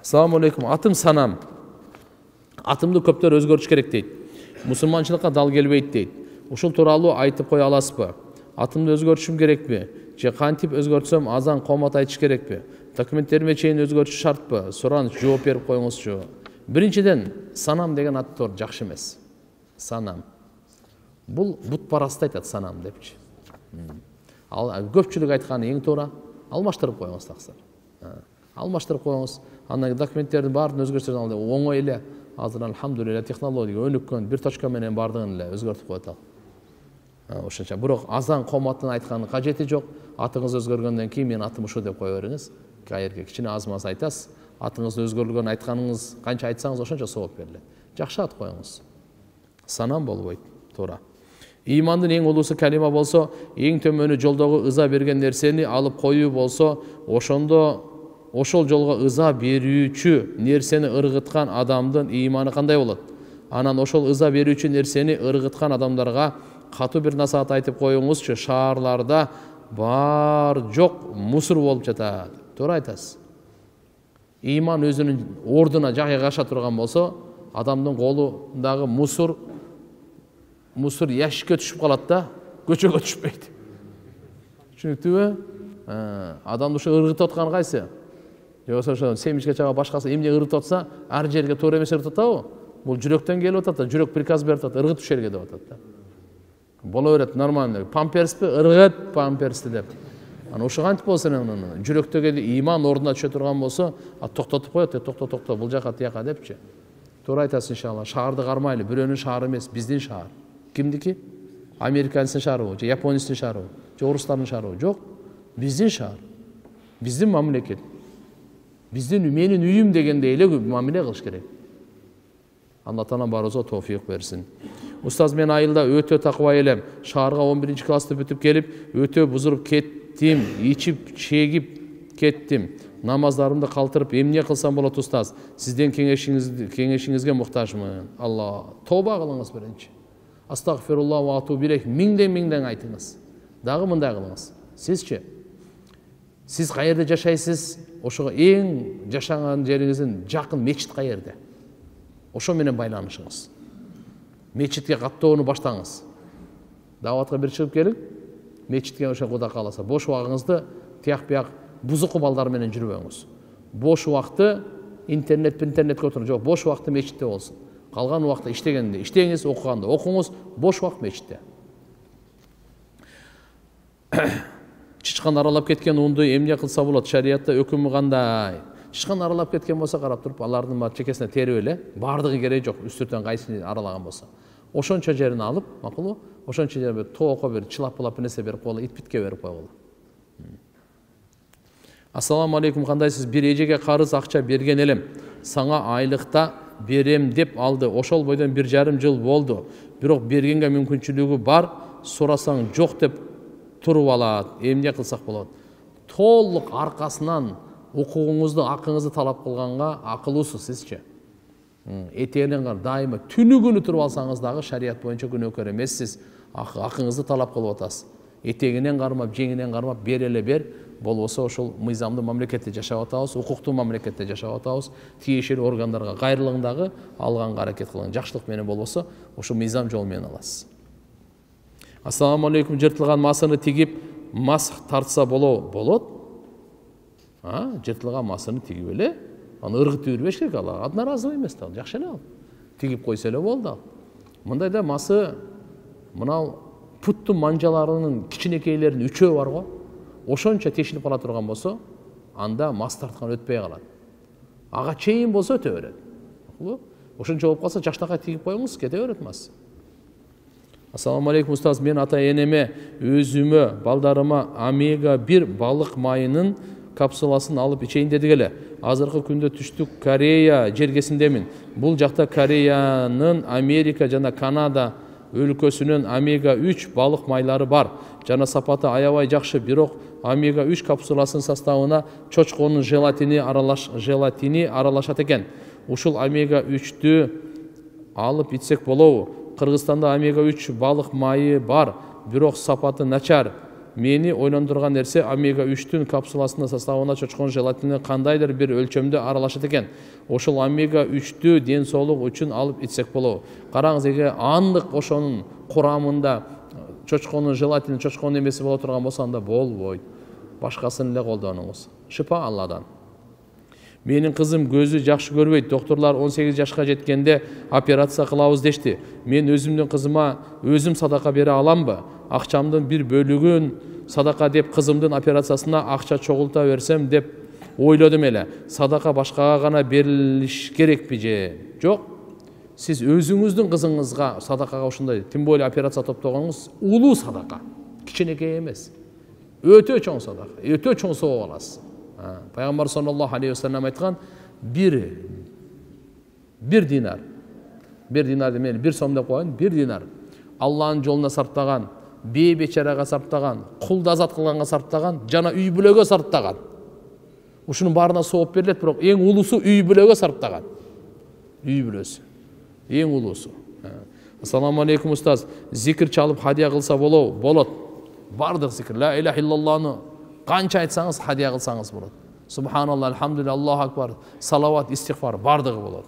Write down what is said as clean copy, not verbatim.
Assalamu alейкум. Атым Санам. Атымды көптөр өзгөртүш керек дейт. Мусулманчылыкка дал келбейт дейт. Ушул тууралуу айтып кое аласызбы? Атымды өзгөртүшүм керекпи? Же кантип өзгөртсөм азан комат айтыш керекпи? Документтериме чейин өзгөртүш шартпы? Сураныч жооп берип коюңузчу. Биринчиден, Санам деген аттор жакшы эмес. Санам. Бул бутпараст айтат Санам депчи. Ал көпчүлүк айтканы эң туура. Алмаштырып коюңуз таксыр. Алмаштырып коюңуз. Андан документтердин баарын өзгөртсөң ал оңой эле. Азыр алхамдулилла технология өнүккөн, бир точка менен бардыгын эле өзгөртүп коет ал. Ошончо. Бирок азан коматтын айтканын кажети жок. Атыңыз өзгөргөндөн кийин мен атым ушу деп кое бериңиз. Кайерге кичине аз-маз айтасыз. Атыңызды өзгөрүлгөн айтканыңыз канча айтсаңыз ошончо сооп берилет. Жакшы ат коюңуз. Санам болбойт. Туура. Имандын эң улуусу калима болсо, эң төмөнү жолдогу ыза берген нерсени алып коюу болсо, ошондо ошол жолго ыза берүүчү нерсени ыргыткан адамдын иманы кандай болот? Анан ошол ыза берүүчү нерсени ыргыткан адамдарга катуу бир насаат айтып коюңузчу. Шаарларда бар жок мусор болуп жатат. Туура айтасыз. Иман өзүнүн ордуна жайгаша турган болсо, адамдын колундагы мусор яшикке түшүп калат да, көчөгө түшпөйт. Түшүнүктүүбү? Адамды ушу ыргытып аткан кайсы? Жоксо ошо семичке чаба башкасы эмне ыргытып атса, ар жерге туура эмес ыргытып атабы? Бул жүрөктөн келип атат да, жүрөк приказ берип атат, ыргыт ушул жерге деп атат да. Боло берет нормально. Памперспи ыргыт памперсти деп. Аны ошо кантип болсо жүрөктөгү иман ордуна түшө турган болсо, токтотуп коет, токто, бул жака тияка депчи. Туура айтасыз иншалла. Шаарды кармайлы, бирөөнүн шаары эмес, биздин шаар. Кимдики? Американецтин шаарыбы, же Японецтин шаарыбы, же орустардын шаарыбы? Жок. Биздин шаар. Биздин мамлекет. Биздин менин үйүм дегенде эле мамиле кылыш керек. Алла Таала баарыбызга тоофик берсин. Устаз, мен айылда өтө такыбай элем. Шаарга 11-классты бүтүп келип, өтө бузуруп кеттим, ичип, чегип кеттим. Намаздарымды калтырып, эмне кылсам болот устаз? Сизден кеңешиңизге муктажмын. Алла, тооба кылыңыз биринчи. Астагфируллах ва атубу илейх, миңден айтыңыз. Дагы мындай кылыңыз. Сизчи? Сиз каерде жашайсыз? Ошого эң жашаган жериңиздин жакын мечит каерде? Ошо менен байланышыңыз. Мечитке каттоону баштаңыз. Даватка бир чыгып келип, мечитке ошо Кудай кааласа, бош убагыңызды тияк-бияк бузуку балдар менен жүрбөңүз. Бош убакты интернетке отуруп, жок, бош убакты мечитте болсун. Калган убакта иштегенде иштеңиз, окуганда окуңуз, бош убакт мечитте. Чычкан аралап кеткен унду эмне кылса болот? Шариятта өкүмү кандай? Чычкан аралап кеткен болсо, карап туруп, алардын бар чекесине терип эле, бардыгы кереги жок, үстүртөн кайсын аралаган болсо. Ошончо жерин алып, макулбу? Ошончо жерге тоокко бир чылап-булап нерсе берип койгула, ит-питке берип койгула. Ассаламу алейкум, кандайсыз? Бир эжеге карыз акча берген элем. Саңа айлыкта берем деп алды. Ошол бойдон 1,5 жыл болду. Бирок бергенге мүмкүнчүлүгү бар, сурасаң жок деп туруп алат. Эмне кылсак болот? Толук аркасынан укугуңузду, акыңызды талап кылганга акылуусуз сизчи. Этенен дайыма түнү күнү туруп алсаңыз дагы шарият боюнча күнөөкөр эмессиз. Акыңызды талап кылып атасыз. Этегинен кармап, жеңинен кармап бер эле бер. Болбосо ошол мыйзамдуу мамлекетте жашап атабыз, укуктуу мамлекетте жашап атабыз. Тиешелүү органдарга кайрылың дагы алганга аракет кылың. Жакшылык менен болбосо ошол мыйзам жол менен аласыз. Ассаламу алейкум, жыртылган масыны тигип, масх тартса болот? Жыртылган масыны тигип эле, аны ыргытып жүрбөш керек ал. Адына ыраазы эмес да, жакшы эле ал. Тигип койсо эле болду ал. Мындайда масы мынау путтун манжаларынын кичинекейлеринин үчөө бар го. Ошончо тешилип кала турган болсо, анда мас тарткан өтпөй калат. Ага чейин болсо өтө берет. Ошончо болуп калса жаштакай тигип коюңуз, кете берет мас. Ассаламу алейкум устаз, мен ата-энеме, өзүмө, балдарыма омега-1 балык майынын капсуласын алып ичейин дедик эле. Азыркы күндө Түштүк Корея жергесиндемин. Бул жакта Кореянын, Америка жана Канада өлкөсүнүн омега-3 балык майлары бар. Жана сапаты аябай жакшы, бирок омега-3 капсуласынын составына чочконун желатини аралашат экен. Ушул омега-3'тү алып ичсек болобу? Кыргызстанда омега-3 балык майы бар, бирок сапаты начар. мени ойлондурган нерсе омега-3-түн капсуласынын составына чочкон желатини кандайдыр бир өлчөмдө аралашат экен. Ошол омега-3-тү ден соолук үчүн алып ичсек болобу? Караңыз, эгер андык ошонун курамында чочконун желатини, чочконун эмеси боло турган болсо, анда болбойт. Башкасын эле колдонуңуз. Шифа Алладан. Менин кызым көзү жакшы көрбөйт. Докторлар 18 жашка жеткенде операция кылабыз дешти. Мен өзүмдүн кызыма өзүм садака бере аламбы? Акчамдын бир бөлүгүн садака деп кызымдын операциясына акча чогулта берсем деп ойлодум эле. Садака башкага гана берилиш керекпи же? Жок. Сиз өзүңүздүн кызыңызга садакага ушундай, тим более операция топтогонуңуз улуу садака. Кичинекей эмес. Өтө чоң садака, өтө чоң сооп аласыз. Пайгамбар саллаллаху алейхи ва саллям айткан, бир динар. Бир динар демейли, бир сом деп коеюн, бир динар. Аллахтын жолуна сарптаган, бейбечарага сарптаган, кулду азат кылганга сарптаган, жана үй бүлөгө сарптаган. Ушунун баарына сооп берилет, бирок эң улуусу үй бүлөгө сарптаган. Үй бүлөсү. Эң улуусу. Ассаламу алейкум устаз. Зикир чалып хадия кылса болобу? Болот. Бардык зикир. Ла илаха иллаллахны канча айтсаңыз, хадия кылсаңыз болот. Субханалла, алхамдулилlah, Аллаху акбар, салават, истигфар бардыгы болот.